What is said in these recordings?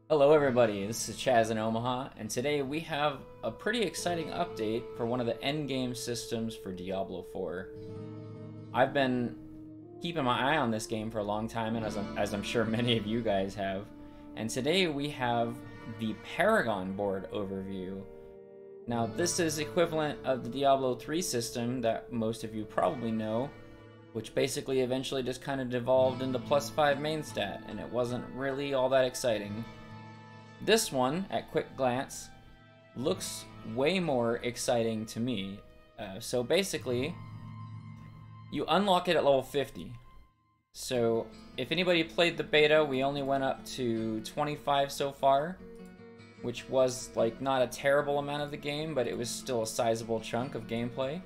Hello everybody, this is Chaz in Omaha, and today we have a pretty exciting update for one of the endgame systems for Diablo 4. I've been keeping my eye on this game for a long time, and as I'm sure many of you guys have, and today we have the Paragon board overview. Now this is equivalent of the Diablo 3 system that most of you probably know, which basically eventually just kind of devolved into +5 main stat, and it wasn't really all that exciting. This one, at quick glance, looks way more exciting to me. So basically, you unlock it at level 50. So if anybody played the beta, we only went up to 25 so far, which was like not a terrible amount of the game, but it was still a sizable chunk of gameplay.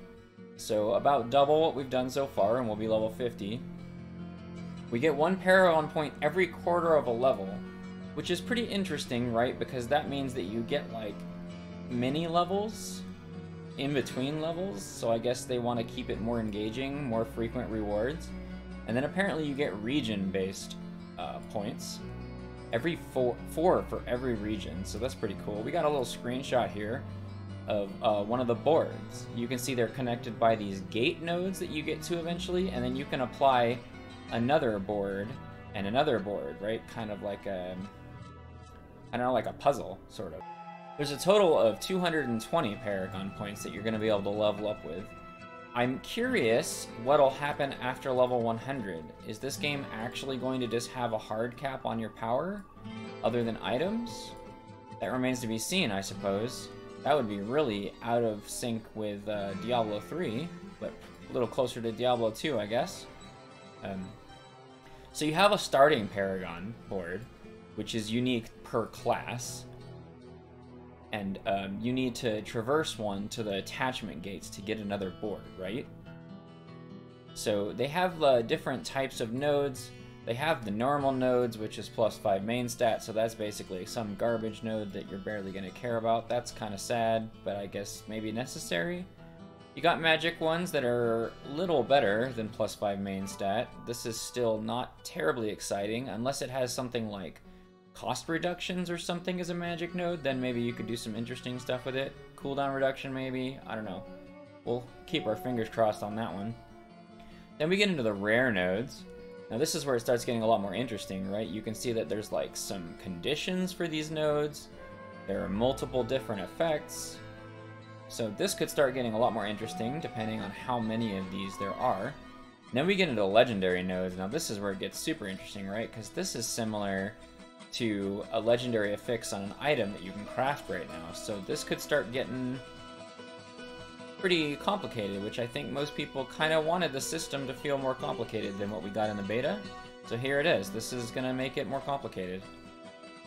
So about double what we've done so far, and we'll be level 50. We get 1 Paragon point every quarter of a level, which is pretty interesting, right? Because that means that you get like mini levels in between levels, so I guess they want to keep it more engaging, more frequent rewards. And then apparently you get region-based points. Every four for every region, so that's pretty cool. We got a little screenshot here of one of the boards. You can see they're connected by these gate nodes that you get to eventually, and then you can apply another board and another board, right? Kind of like a, I don't know, like a puzzle, sort of. There's a total of 220 Paragon points that you're going to be able to level up with. I'm curious what'll happen after level 100. Is this game actually going to just have a hard cap on your power, other than items? That remains to be seen, I suppose. That would be really out of sync with Diablo 3, but a little closer to Diablo 2, I guess. So you have a starting Paragon board, which is unique per class, and you need to traverse one to the attachment gates to get another board, right? So they have different types of nodes. They have the normal nodes, which is +5 main stat, so that's basically some garbage node that you're barely going to care about. That's kind of sad, but I guess maybe necessary. You got magic ones that are a little better than +5 main stat. This is still not terribly exciting, unless it has something like cost reductions or something as a magic node, then maybe you could do some interesting stuff with it. Cooldown reduction maybe, I don't know. We'll keep our fingers crossed on that one. Then we get into the rare nodes. Now this is where it starts getting a lot more interesting, right? You can see that there's like some conditions for these nodes. There are multiple different effects. So this could start getting a lot more interesting depending on how many of these there are. Then we get into the legendary nodes. Now this is where it gets super interesting, right? Because this is similar to a legendary affix on an item that you can craft right now. So this could start getting pretty complicated, which I think most people kind of wanted the system to feel more complicated than what we got in the beta. So here it is. This is going to make it more complicated.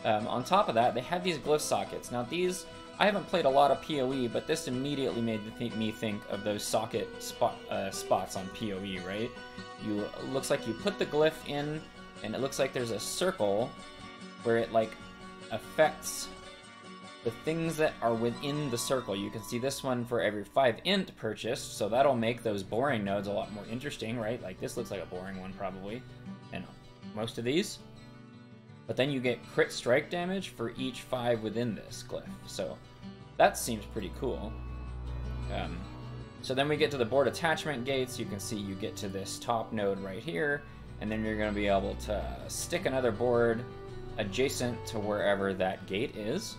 On top of that, they have these Glyph Sockets. Now these, I haven't played a lot of PoE, but this immediately made me think of those socket spots on PoE, right? Looks like you put the glyph in, and it looks like there's a circle where it like affects the things that are within the circle. You can see this one for every 5 int purchased, so that'll make those boring nodes a lot more interesting, right? Like this looks like a boring one probably, and most of these. But then you get crit strike damage for each 5 within this glyph, so that seems pretty cool. So then we get to the board attachment gates. You can see you get to this top node right here, and then you're going to be able to stick another board adjacent to wherever that gate is.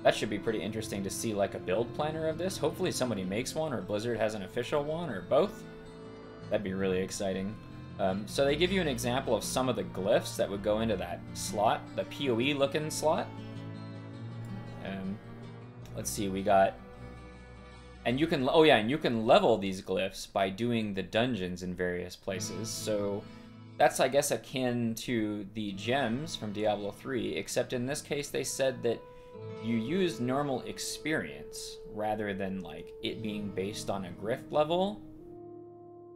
That should be pretty interesting to see, like a build planner of this. Hopefully somebody makes one, or Blizzard has an official one, or both. That'd be really exciting. So they give you an example of some of the glyphs that would go into that slot, the PoE looking slot. Let's see, we got, and you can, oh yeah, and you can level these glyphs by doing the dungeons in various places. So that's, I guess, akin to the gems from Diablo 3, except in this case they said that you use normal experience rather than like it being based on a Glyph level.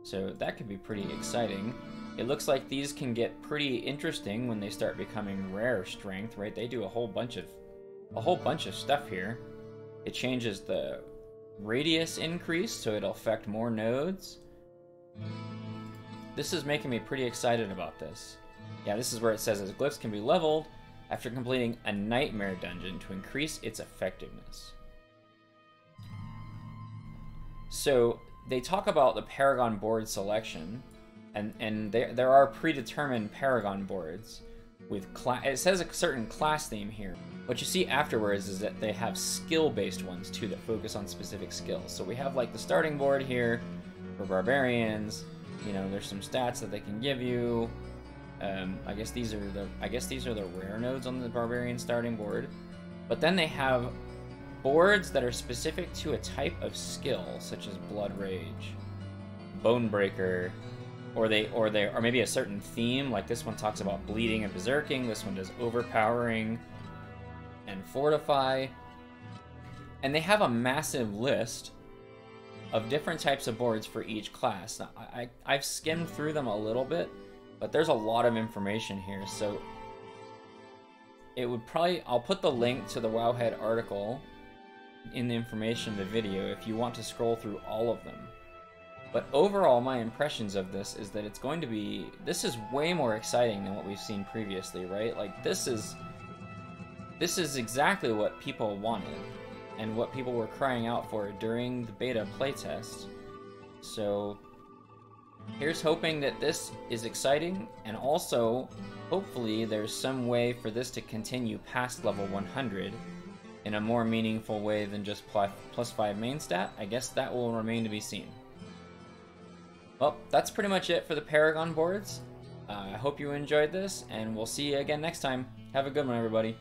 So that could be pretty exciting. It looks like these can get pretty interesting when they start becoming rare strength, right? They do a whole bunch of stuff here. It changes the radius increase, so it'll affect more nodes. This is making me pretty excited about this. Yeah, this is where it says as glyphs can be leveled, after completing a nightmare dungeon to increase its effectiveness. So they talk about the Paragon board selection, and there are predetermined Paragon boards with it says a certain class theme here. What you see afterwards is that they have skill-based ones too that focus on specific skills. So we have like the starting board here for barbarians. You know, there's some stats that they can give you. I guess these are the rare nodes on the barbarian starting board. But then they have boards that are specific to a type of skill, such as Blood Rage, Bone Breaker, or maybe a certain theme. Like this one talks about bleeding and berserking. This one does overpowering and fortify. And they have a massive list of different types of boards for each class. Now, I've skimmed through them a little bit, but there's a lot of information here. So it would probably, I'll put the link to the Wowhead article in the information of the video if you want to scroll through all of them. But overall, my impressions of this is that this is way more exciting than what we've seen previously, right? Like this is exactly what people wanted and what people were crying out for during the beta playtest. So here's hoping that this is exciting, and also hopefully there's some way for this to continue past level 100 in a more meaningful way than just plus 5 main stat. I guess that will remain to be seen. Well, that's pretty much it for the Paragon boards. I hope you enjoyed this, and we'll see you again next time. Have a good one, everybody.